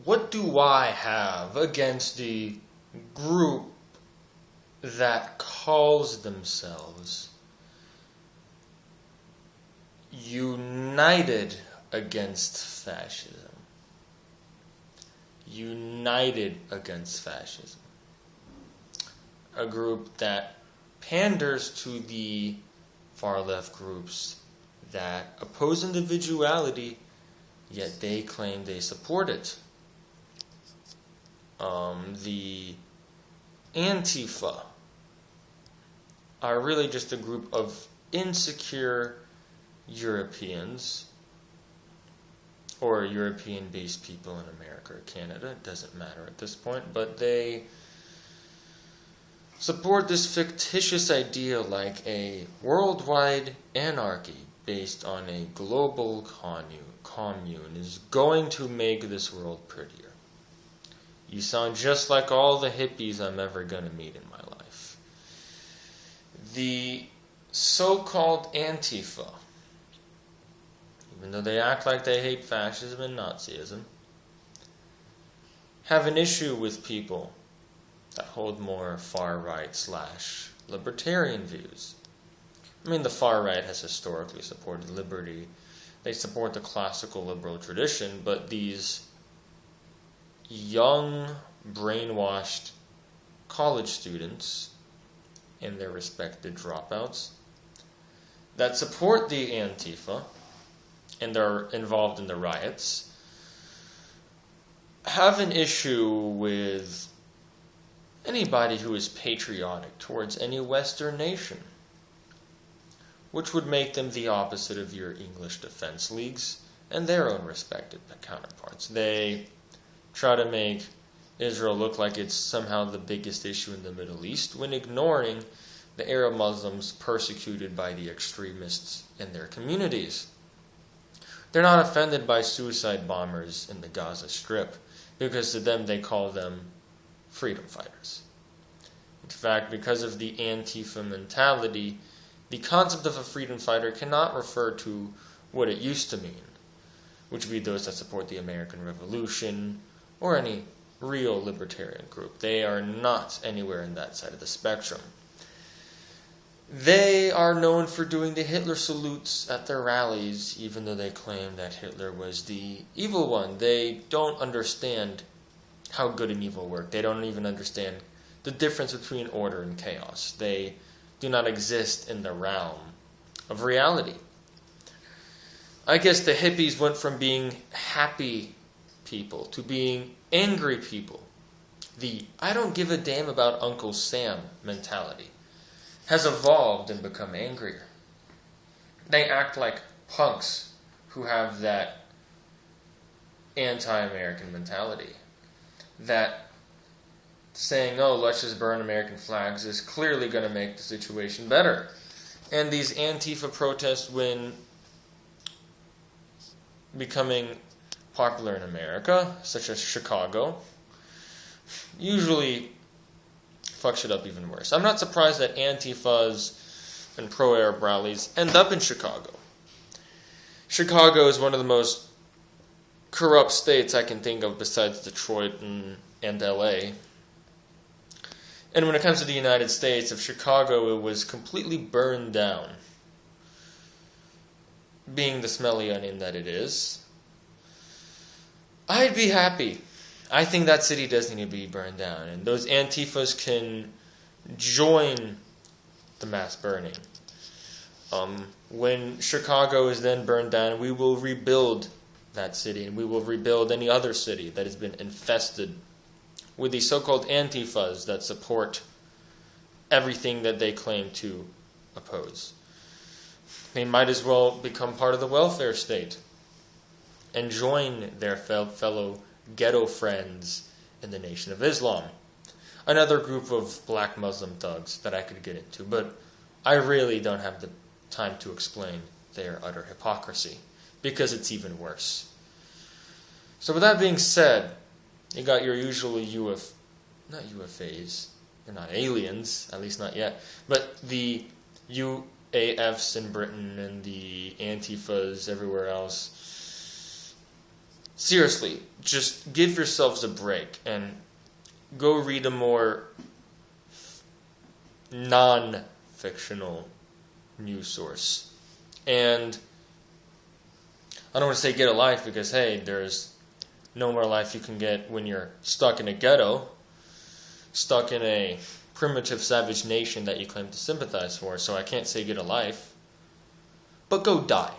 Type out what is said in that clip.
what do I have against the group that calls themselves United Against Fascism? United Against Fascism. A group that panders to the far-left groups that oppose individuality, yet they claim they support it. The Antifa are really just a group of insecure Europeans, or European-based people in America or Canada, it doesn't matter at this point, but they support this fictitious idea like a worldwide anarchy based on a global commune is going to make this world prettier. You sound just like all the hippies I'm ever going to meet in my life. The so-called Antifa, even though they act like they hate fascism and Nazism, have an issue with people that hold more far-right / libertarian views. I mean, the far right has historically supported liberty. They support the classical liberal tradition, but these young, brainwashed college students and their respected dropouts that support the Antifa and are involved in the riots have an issue with anybody who is patriotic towards any Western nation, which would make them the opposite of your English defense leagues and their own respected counterparts. They try to make Israel look like it's somehow the biggest issue in the Middle East when ignoring the Arab Muslims persecuted by the extremists in their communities. They're not offended by suicide bombers in the Gaza Strip because to them they call them freedom fighters. In fact, because of the Antifa mentality, the concept of a freedom fighter cannot refer to what it used to mean, which would be those that support the American Revolution or any real libertarian group. They are not anywhere in that side of the spectrum. They are known for doing the Hitler salutes at their rallies, even though they claim that Hitler was the evil one. They don't understand how good and evil work. They don't even understand the difference between order and chaos. They do not exist in the realm of reality. I guess the hippies went from being happy people to being angry people. The I don't give a damn about Uncle Sam mentality has evolved and become angrier. They act like punks who have that anti-American mentality. That saying, oh, let's just burn American flags is clearly going to make the situation better. And these Antifa protests, when becoming popular in America, such as Chicago, usually fuck shit up even worse. I'm not surprised that Antifas and pro-Arab rallies end up in Chicago. Chicago is one of the most corrupt states I can think of besides Detroit and LA. And when it comes to the United States, if Chicago was completely burned down, being the smelly onion that it is, I'd be happy. I think that city does need to be burned down, and those Antifas can join the mass burning. When Chicago is then burned down, we will rebuild that city, and we will rebuild any other city that has been infested with these so-called Antifas that support everything that they claim to oppose. They might as well become part of the welfare state and join their fellow ghetto friends in the Nation of Islam. Another group of black Muslim thugs that I could get into, but I really don't have the time to explain their utter hypocrisy, because it's even worse. So with that being said, you got your usual not UFAs, they're not aliens, at least not yet, but the UAFs in Britain and the Antifas everywhere else seriously, just give yourselves a break and go read a more non-fictional news source. And I don't want to say get a life because, hey, there's no more life you can get when you're stuck in a ghetto, stuck in a primitive savage nation that you claim to sympathize for, so I can't say get a life. But go die.